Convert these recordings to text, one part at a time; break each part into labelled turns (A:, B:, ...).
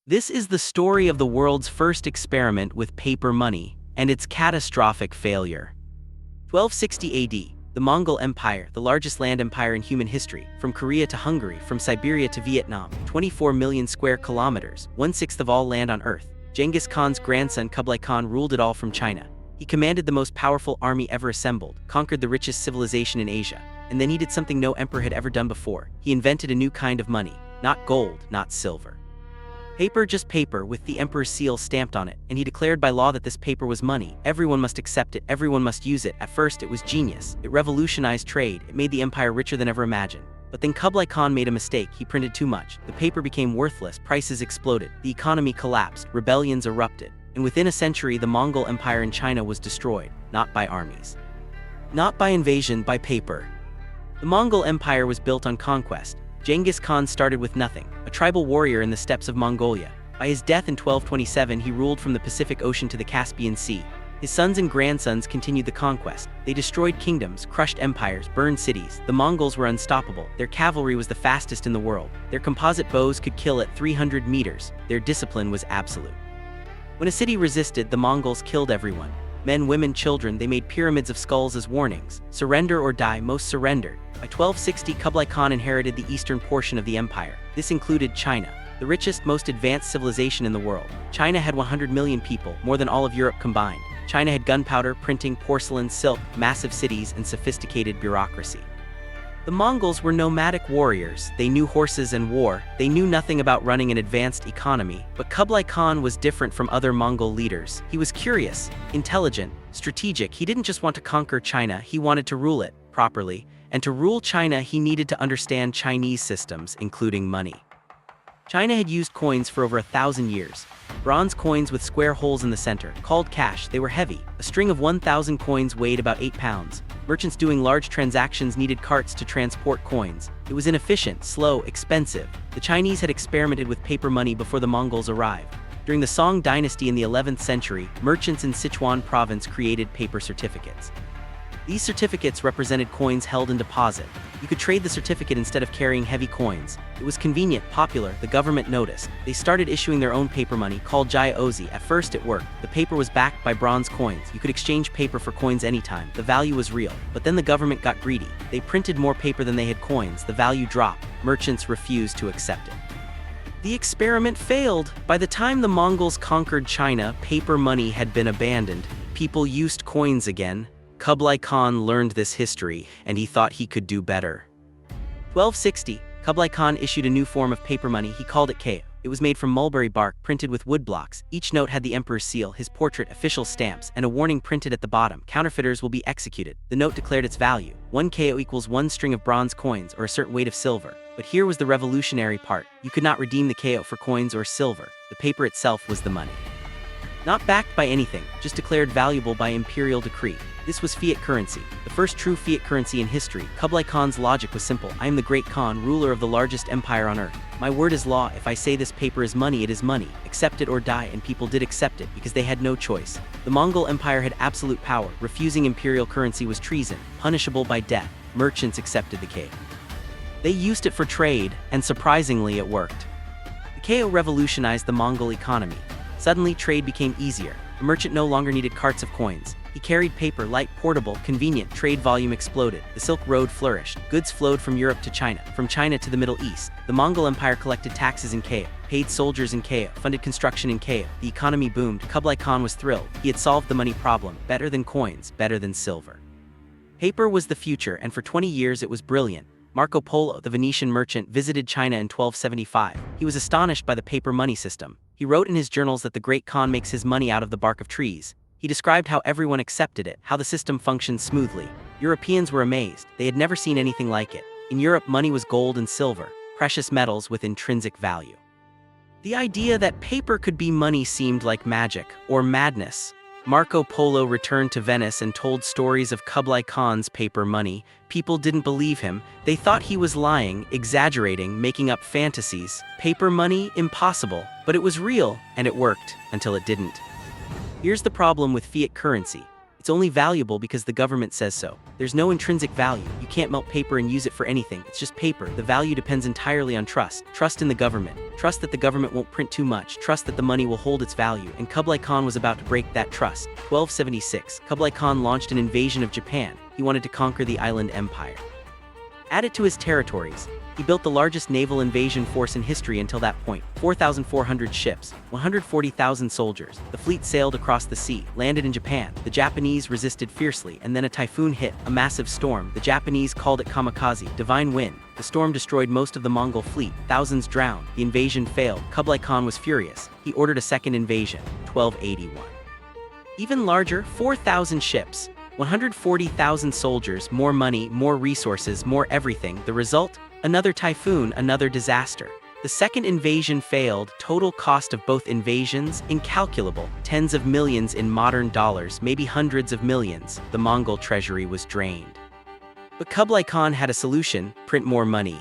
A: This is the story of the world's first experiment with paper money and its catastrophic failure. 1260 AD, the Mongol Empire, the largest land empire in human history, from Korea to Hungary, from Siberia to Vietnam, 24 million square kilometers, 1/6 of all land on Earth. Genghis Khan's grandson Kublai Khan ruled it all from China. He commanded the most powerful army ever assembled, conquered the richest civilization in Asia, and then he did something no emperor had ever done before. He invented a new kind of money, not gold, not silver. Paper, just paper, with the emperor's seal stamped on it, and he declared by law that this paper was money. Everyone must accept it, everyone must use it. At first it was genius. It revolutionized trade, it made the empire richer than ever imagined. But then Kublai Khan made a mistake. He printed too much. The paper became worthless, prices exploded, the economy collapsed, rebellions erupted, and within a century the Mongol Empire in China was destroyed, not by armies, not by invasion, by paper. The Mongol Empire was built on conquest. Genghis Khan started with nothing, a tribal warrior in the steppes of Mongolia. By his death in 1227, he ruled from the Pacific Ocean to the Caspian Sea. His sons and grandsons continued the conquest. They destroyed kingdoms, crushed empires, burned cities. The Mongols were unstoppable. Their cavalry was the fastest in the world. Their composite bows could kill at 300 meters. Their discipline was absolute. When a city resisted, the Mongols killed everyone. Men, women, children. They made pyramids of skulls as warnings. Surrender or die. Most surrendered. By 1260, Kublai Khan inherited the eastern portion of the empire. This included China, the richest, most advanced civilization in the world. China had 100 million people, more than all of Europe combined. China had gunpowder, printing, porcelain, silk, massive cities, and sophisticated bureaucracy. The Mongols were nomadic warriors. They knew horses and war. They knew nothing about running an advanced economy. But Kublai Khan was different from other Mongol leaders. He was curious, intelligent, strategic. He didn't just want to conquer China, he wanted to rule it properly. And to rule China, he needed to understand Chinese systems, including money. China had used coins for over 1,000 years. Bronze coins with square holes in the center, called cash. They were heavy. A string of 1,000 coins weighed about 8 pounds. Merchants doing large transactions needed carts to transport coins. It was inefficient, slow, expensive. The Chinese had experimented with paper money before the Mongols arrived. During the Song dynasty in the 11th century, merchants in Sichuan province created paper certificates. These certificates represented coins held in deposit. You could trade the certificate instead of carrying heavy coins. It was convenient, popular, the government noticed. They started issuing their own paper money, called jiaozi. At first it worked. The paper was backed by bronze coins. You could exchange paper for coins anytime. The value was real. But then the government got greedy. They printed more paper than they had coins. The value dropped. Merchants refused to accept it. The experiment failed. By the time the Mongols conquered China, paper money had been abandoned. People used coins again. Kublai Khan learned this history, and he thought he could do better. 1260, Kublai Khan issued a new form of paper money. He called it chao. It was made from mulberry bark, printed with wood blocks. Each note had the emperor's seal, his portrait, official stamps, and a warning printed at the bottom: counterfeiters will be executed. The note declared its value. 1 chao equals 1 string of bronze coins, or a certain weight of silver. But here was the revolutionary part. You could not redeem the chao for coins or silver. The paper itself was the money. Not backed by anything, just declared valuable by imperial decree. This was fiat currency, the first true fiat currency in history. Kublai Khan's logic was simple. I am the great Khan, ruler of the largest empire on earth. My word is law. If I say this paper is money, it is money. Accept it or die. And people did accept it because they had no choice. The Mongol Empire had absolute power. Refusing imperial currency was treason, punishable by death. Merchants accepted the chao. They used it for trade, and surprisingly it worked. The chao revolutionized the Mongol economy. Suddenly, trade became easier. A merchant no longer needed carts of coins. He carried paper, light, portable, convenient. Trade volume exploded. The Silk Road flourished. Goods flowed from Europe to China, from China to the Middle East. The Mongol Empire collected taxes in chao, paid soldiers in chao, funded construction in chao. The economy boomed. Kublai Khan was thrilled. He had solved the money problem. Better than coins, better than silver. Paper was the future, and for 20 years it was brilliant. Marco Polo, the Venetian merchant, visited China in 1275. He was astonished by the paper money system. He wrote in his journals that the great Khan makes his money out of the bark of trees. He described how everyone accepted it, how the system functioned smoothly. Europeans were amazed. They had never seen anything like it. In Europe, money was gold and silver, precious metals with intrinsic value. The idea that paper could be money seemed like magic, or madness. Marco Polo returned to Venice and told stories of Kublai Khan's paper money. People didn't believe him. They thought he was lying, exaggerating, making up fantasies. Paper money? Impossible. But it was real, and it worked, until it didn't. Here's the problem with fiat currency. It's only valuable because the government says so. There's no intrinsic value. You can't melt paper and use it for anything. It's just paper. The value depends entirely on trust. Trust in the government. Trust that the government won't print too much. Trust that the money will hold its value. And Kublai Khan was about to break that trust. 1276. Kublai Khan launched an invasion of Japan. He wanted to conquer the island empire. Added to his territories, he built the largest naval invasion force in history until that point. 4,400 ships, 140,000 soldiers. The fleet sailed across the sea, landed in Japan. The Japanese resisted fiercely, and then a typhoon hit, a massive storm. The Japanese called it kamikaze, divine wind. The storm destroyed most of the Mongol fleet. Thousands drowned. The invasion failed. Kublai Khan was furious. He ordered a second invasion. 1281. Even larger, 4,000 ships, 140,000 soldiers, more money, more resources, more everything. The result? Another typhoon, another disaster. The second invasion failed. Total cost of both invasions, incalculable. Tens of millions in modern dollars, maybe hundreds of millions. The Mongol treasury was drained. But Kublai Khan had a solution: print more money.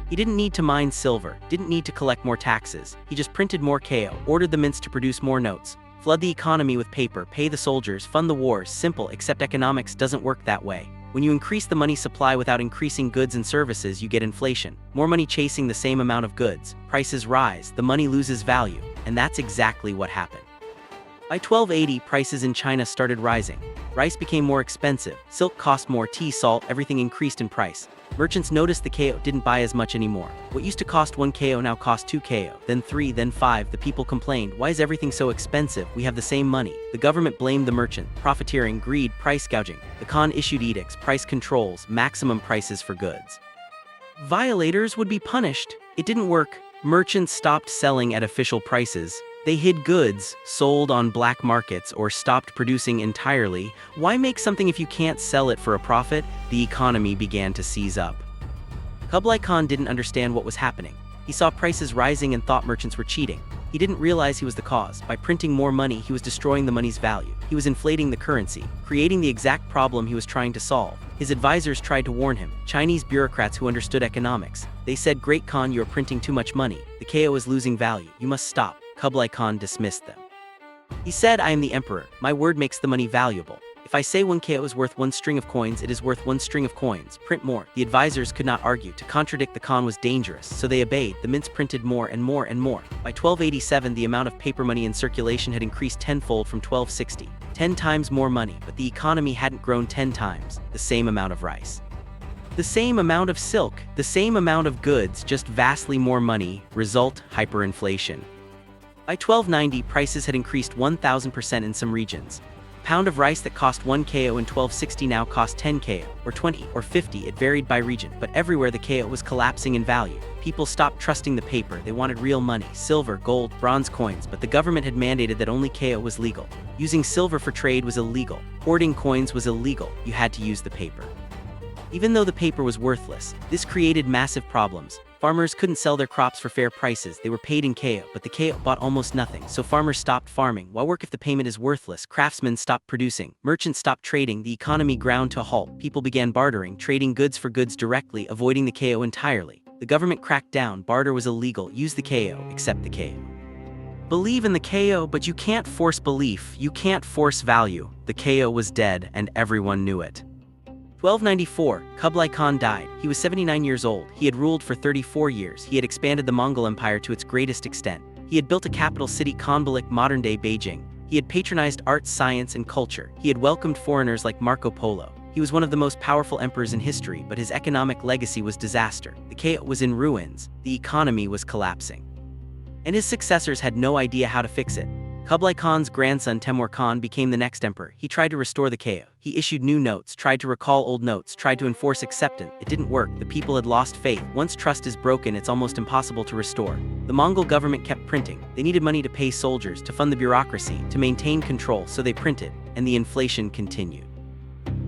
A: He didn't need to mine silver, didn't need to collect more taxes. He just printed more chao, ordered the mints to produce more notes. Flood the economy with paper, pay the soldiers, fund the wars. Simple, except economics doesn't work that way. When you increase the money supply without increasing goods and services, you get inflation. More money chasing the same amount of goods. Prices rise, the money loses value. And that's exactly what happened. By 1280, prices in China started rising. Rice became more expensive, silk cost more, tea, salt, everything increased in price. Merchants noticed the chao didn't buy as much anymore. What used to cost 1 chao now cost 2 chao, then 3, then 5. The people complained, why is everything so expensive? We have the same money. The government blamed the merchant. Profiteering, greed, price gouging. The Khan issued edicts, price controls, maximum prices for goods. Violators would be punished. It didn't work. Merchants stopped selling at official prices. They hid goods, sold on black markets, or stopped producing entirely. Why make something if you can't sell it for a profit? The economy began to seize up. Kublai Khan didn't understand what was happening. He saw prices rising and thought merchants were cheating. He didn't realize he was the cause. By printing more money, he was destroying the money's value. He was inflating the currency, creating the exact problem he was trying to solve. His advisors tried to warn him, Chinese bureaucrats who understood economics. They said, Great Khan, you are printing too much money. The chao is losing value. You must stop. Kublai Khan dismissed them. He said, I am the emperor. My word makes the money valuable. If I say 1 chao is worth 1 string of coins, it is worth 1 string of coins. Print more. The advisors could not argue. To contradict the Khan was dangerous, so they obeyed. The mints printed more and more and more. By 1287, the amount of paper money in circulation had increased tenfold from 1260. 10 times more money, but the economy hadn't grown 10 times. The same amount of rice. The same amount of silk. The same amount of goods, just vastly more money. Result, hyperinflation. By 1290, prices had increased 1,000% in some regions. A pound of rice that cost 1 chao in 1260 now cost 10 chao, or 20, or 50. It varied by region, but everywhere the chao was collapsing in value. People stopped trusting the paper. They wanted real money, silver, gold, bronze coins, but the government had mandated that only chao was legal. Using silver for trade was illegal. Hoarding coins was illegal. You had to use the paper. Even though the paper was worthless, this created massive problems. Farmers couldn't sell their crops for fair prices. They were paid in chao, but the chao bought almost nothing, so farmers stopped farming. Why work if the payment is worthless? Craftsmen stopped producing. Merchants stopped trading. The economy ground to a halt. People began bartering, trading goods for goods directly, avoiding the chao entirely. The government cracked down. Barter was illegal. Use the chao, accept the chao. Believe in the chao, but you can't force belief. You can't force value. The chao was dead, and everyone knew it. 1294, Kublai Khan died. He was 79 years old. He had ruled for 34 years. He had expanded the Mongol Empire to its greatest extent. He had built a capital city, Kublai, modern-day Beijing. He had patronized arts, science, and culture. He had welcomed foreigners like Marco Polo. He was one of the most powerful emperors in history, but his economic legacy was disaster. The chao was in ruins. The economy was collapsing. And his successors had no idea how to fix it. Kublai Khan's grandson Temur Khan became the next emperor. He tried to restore the chao. He issued new notes, tried to recall old notes, tried to enforce acceptance. It didn't work. The people had lost faith. Once trust is broken, it's almost impossible to restore. The Mongol government kept printing. They needed money to pay soldiers, to fund the bureaucracy, to maintain control, so they printed, and the inflation continued.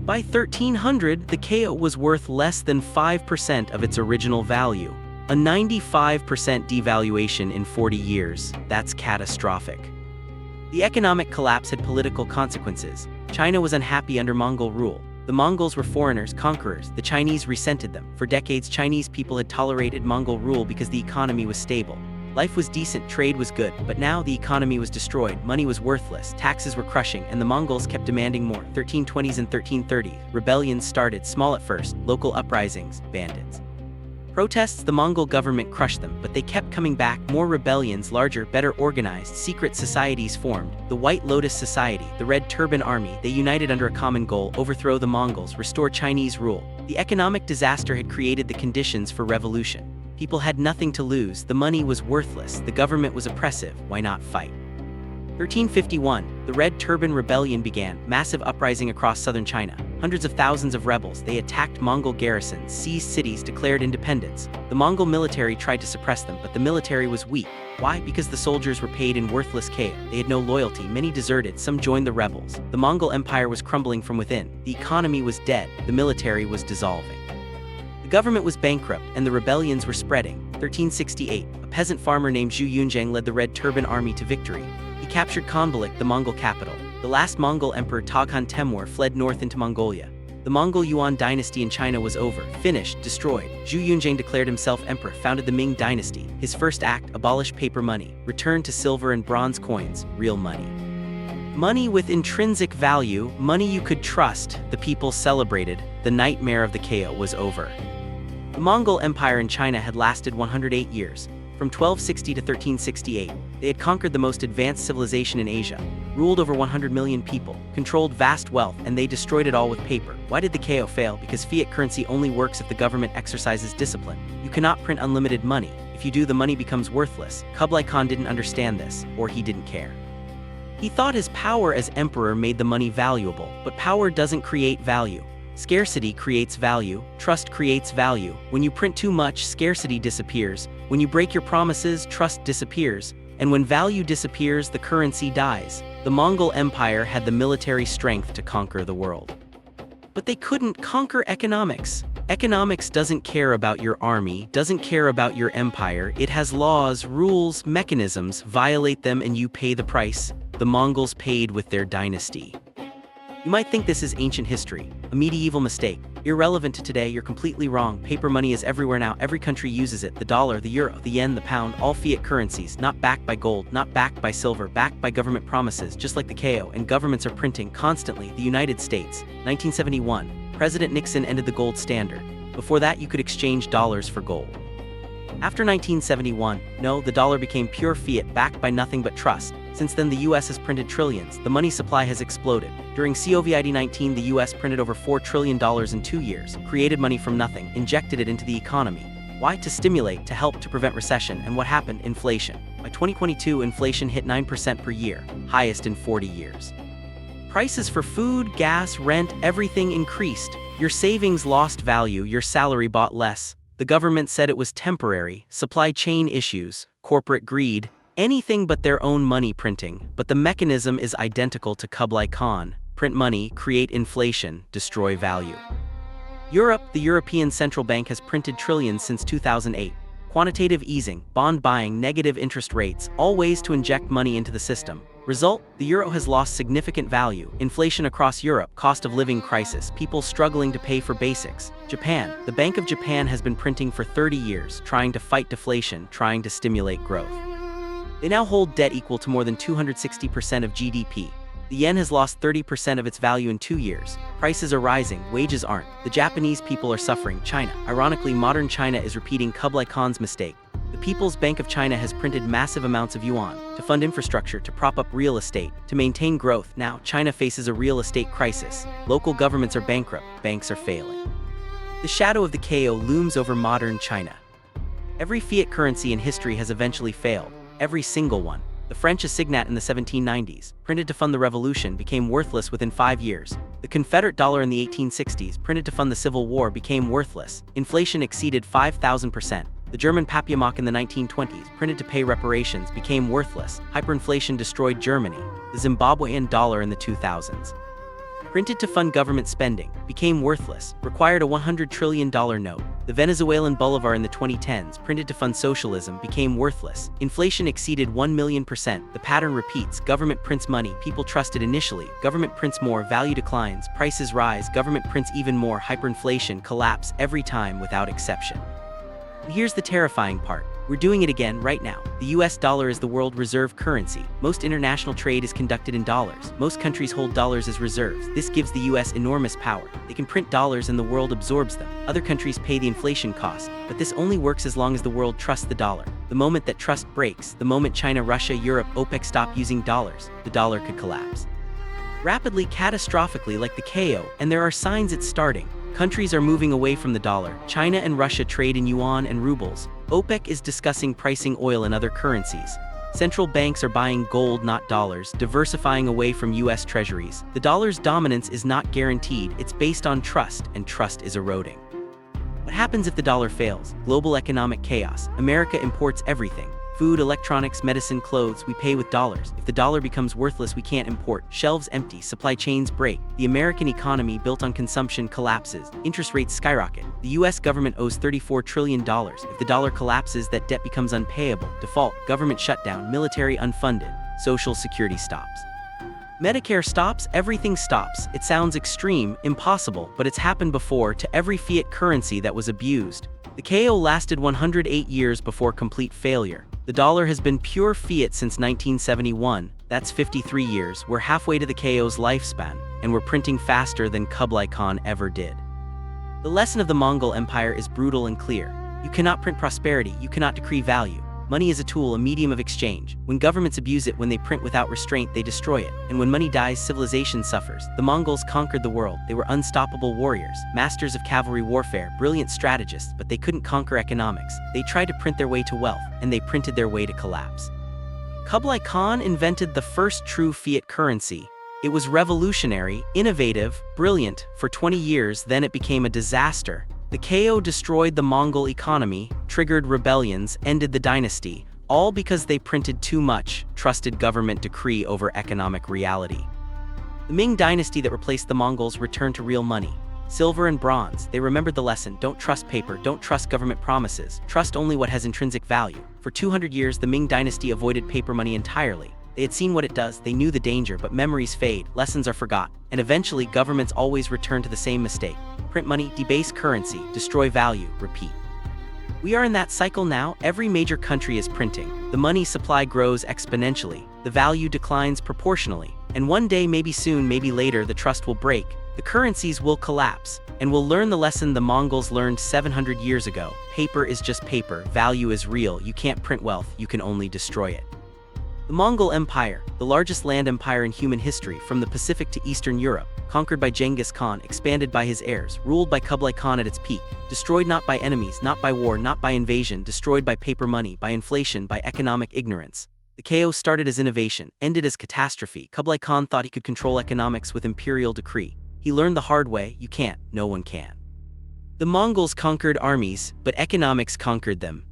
A: By 1300, the chao was worth less than 5% of its original value. A 95% devaluation in 40 years. That's catastrophic. The economic collapse had political consequences. China was unhappy under Mongol rule. The Mongols were foreigners, conquerors. The Chinese resented them. For decades, Chinese people had tolerated Mongol rule because the economy was stable. Life was decent, trade was good, but now the economy was destroyed, money was worthless, taxes were crushing, and the Mongols kept demanding more. 1320s and 1330s, rebellions started, small at first, local uprisings, bandits. Protests, the Mongol government crushed them, but they kept coming back, more rebellions, larger, better organized, secret societies formed, the White Lotus Society, the Red Turban Army, they united under a common goal, overthrow the Mongols, restore Chinese rule. The economic disaster had created the conditions for revolution. People had nothing to lose, the money was worthless, the government was oppressive, why not fight? 1351, the Red Turban Rebellion began, massive uprising across southern China. Hundreds of thousands of rebels, they attacked Mongol garrisons, seized cities, declared independence. The Mongol military tried to suppress them, but the military was weak. Why? Because the soldiers were paid in worthless chao. They had no loyalty, many deserted, some joined the rebels. The Mongol Empire was crumbling from within. The economy was dead, the military was dissolving. The government was bankrupt, and the rebellions were spreading. 1368, a peasant farmer named Zhu Yunzhang led the Red Turban Army to victory. He captured Kublai, the Mongol capital. The last Mongol emperor Toghon Temür fled north into Mongolia. The Mongol Yuan dynasty in China was over, finished, destroyed. Zhu Yunzhang declared himself emperor, founded the Ming dynasty. His first act, abolish paper money, return to silver and bronze coins, real money. Money with intrinsic value, money you could trust, the people celebrated, the nightmare of the chao was over. The Mongol Empire in China had lasted 108 years. From 1260 to 1368, they had conquered the most advanced civilization in Asia, ruled over 100 million people, controlled vast wealth, and they destroyed it all with paper. Why did the chao fail? Because fiat currency only works if the government exercises discipline. You cannot print unlimited money. If you do, the money becomes worthless. Kublai Khan didn't understand this, or he didn't care. He thought his power as emperor made the money valuable, but power doesn't create value. Scarcity creates value, trust creates value. When you print too much, scarcity disappears. When you break your promises, trust disappears. And when value disappears, the currency dies. The Mongol Empire had the military strength to conquer the world. But they couldn't conquer economics. Economics doesn't care about your army, doesn't care about your empire. It has laws, rules, mechanisms. Violate them and you pay the price. The Mongols paid with their dynasty. You might think this is ancient history, a medieval mistake. Irrelevant to today, you're completely wrong. Paper money is everywhere now. Every country uses it. The dollar, the euro, the yen, the pound, all fiat currencies, not backed by gold, not backed by silver, backed by government promises, just like the chao, and governments are printing constantly. The United States, 1971, President Nixon ended the gold standard. Before that, you could exchange dollars for gold. After 1971, no, the dollar became pure fiat backed by nothing but trust. Since then, the US has printed trillions. The money supply has exploded. During COVID-19, the US printed over $4 trillion in 2 years, created money from nothing, injected it into the economy. Why? To stimulate, to help, to prevent recession. And what happened? Inflation. By 2022, inflation hit 9% per year, highest in 40 years. Prices for food, gas, rent, everything increased. Your savings lost value, your salary bought less. The government said it was temporary, supply chain issues, corporate greed, anything but their own money printing. But the mechanism is identical to Kublai Khan. Print money, create inflation, destroy value. Europe, the European Central Bank has printed trillions since 2008. Quantitative easing, bond buying, negative interest rates, all ways to inject money into the system. Result, the euro has lost significant value. Inflation across Europe, cost of living crisis, people struggling to pay for basics. Japan, the Bank of Japan has been printing for 30 years, trying to fight deflation, trying to stimulate growth. They now hold debt equal to more than 260% of GDP. The yen has lost 30% of its value in 2 years. Prices are rising, wages aren't. The Japanese people are suffering. China. Ironically, modern China is repeating Kublai Khan's mistake. The People's Bank of China has printed massive amounts of yuan to fund infrastructure, to prop up real estate, to maintain growth. Now, China faces a real estate crisis. Local governments are bankrupt, banks are failing. The shadow of the chao looms over modern China. Every fiat currency in history has eventually failed. Every single one. The French assignat in the 1790s, printed to fund the revolution, became worthless within 5 years. The Confederate dollar in the 1860s, printed to fund the Civil War, became worthless. Inflation exceeded 5,000%. The German Papiamok in the 1920s, printed to pay reparations, became worthless. Hyperinflation destroyed Germany. The Zimbabwean dollar in the 2000s, printed to fund government spending, became worthless, required a $100 trillion note. The Venezuelan bolivar in the 2010s, printed to fund socialism, became worthless. Inflation exceeded 1,000,000%. The pattern repeats. Government prints money, people trust it initially. Government prints more, value declines, prices rise, government prints even more, hyperinflation, collapse every time without exception. And here's the terrifying part. We're doing it again right now. The US dollar is the world reserve currency. Most international trade is conducted in dollars. Most countries hold dollars as reserves. This gives the US enormous power. They can print dollars and the world absorbs them. Other countries pay the inflation cost, but this only works as long as the world trusts the dollar. The moment that trust breaks, the moment China, Russia, Europe, OPEC stop using dollars, the dollar could collapse. Rapidly, catastrophically, like the KO, and there are signs it's starting. Countries are moving away from the dollar. China and Russia trade in yuan and rubles. OPEC is discussing pricing oil and other currencies. Central banks are buying gold, not dollars, diversifying away from US treasuries. The dollar's dominance is not guaranteed, it's based on trust, and trust is eroding. What happens if the dollar fails? Global economic chaos. America imports everything. Food, electronics, medicine, clothes, we pay with dollars. If the dollar becomes worthless, we can't import. Shelves empty, supply chains break. The American economy, built on consumption, collapses. Interest rates skyrocket. The US government owes $34 trillion. If the dollar collapses, that debt becomes unpayable. Default, government shutdown, military unfunded. Social security stops. Medicare stops, everything stops. It sounds extreme, impossible, but it's happened before to every fiat currency that was abused. The KO lasted 108 years before complete failure. The dollar has been pure fiat since 1971. That's 53 years. We're halfway to the KO's lifespan, and we're printing faster than Kublai Khan ever did. The lesson of the Mongol Empire is brutal and clear. You cannot print prosperity, you cannot decree value. Money is a tool, a medium of exchange. When governments abuse it, when they print without restraint, they destroy it. And when money dies, civilization suffers. The Mongols conquered the world. They were unstoppable warriors, masters of cavalry warfare, brilliant strategists, but they couldn't conquer economics. They tried to print their way to wealth, and they printed their way to collapse. Kublai Khan invented the first true fiat currency. It was revolutionary, innovative, brilliant. For 20 years, then it became a disaster. The KO destroyed the Mongol economy, triggered rebellions, ended the dynasty, all because they printed too much, trusted government decree over economic reality. The Ming dynasty that replaced the Mongols returned to real money. Silver and bronze, they remembered the lesson: don't trust paper, don't trust government promises, trust only what has intrinsic value. For 200 years, the Ming dynasty avoided paper money entirely. They had seen what it does, they knew the danger, but memories fade, lessons are forgotten, and eventually governments always return to the same mistake. Print money, debase currency, destroy value, repeat. We are in that cycle now. Every major country is printing. The money supply grows exponentially. The value declines proportionally. And one day, maybe soon, maybe later, the trust will break. The currencies will collapse. And we'll learn the lesson the Mongols learned 700 years ago. Paper is just paper. Value is real. You can't print wealth. You can only destroy it. The Mongol Empire, the largest land empire in human history, from the Pacific to Eastern Europe, conquered by Genghis Khan, expanded by his heirs, ruled by Kublai Khan at its peak, destroyed not by enemies, not by war, not by invasion, destroyed by paper money, by inflation, by economic ignorance. The KO started as innovation, ended as catastrophe. Kublai Khan thought he could control economics with imperial decree. He learned the hard way: you can't, no one can. The Mongols conquered armies, but economics conquered them.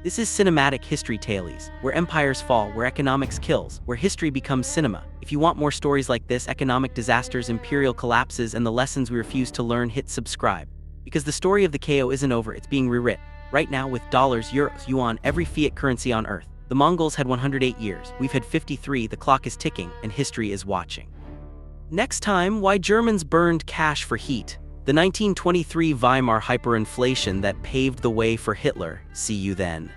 A: This is cinematic history tales, where empires fall, where economics kills, where history becomes cinema. If you want more stories like this, economic disasters, imperial collapses, and the lessons we refuse to learn, hit subscribe. Because the story of the KO isn't over, it's being rewritten. Right now, with dollars, euros, yuan, every fiat currency on earth. The Mongols had 108 years, we've had 53, the clock is ticking, and history is watching. Next time, why Germans burned cash for heat. The 1923 Weimar hyperinflation that paved the way for Hitler. See you then.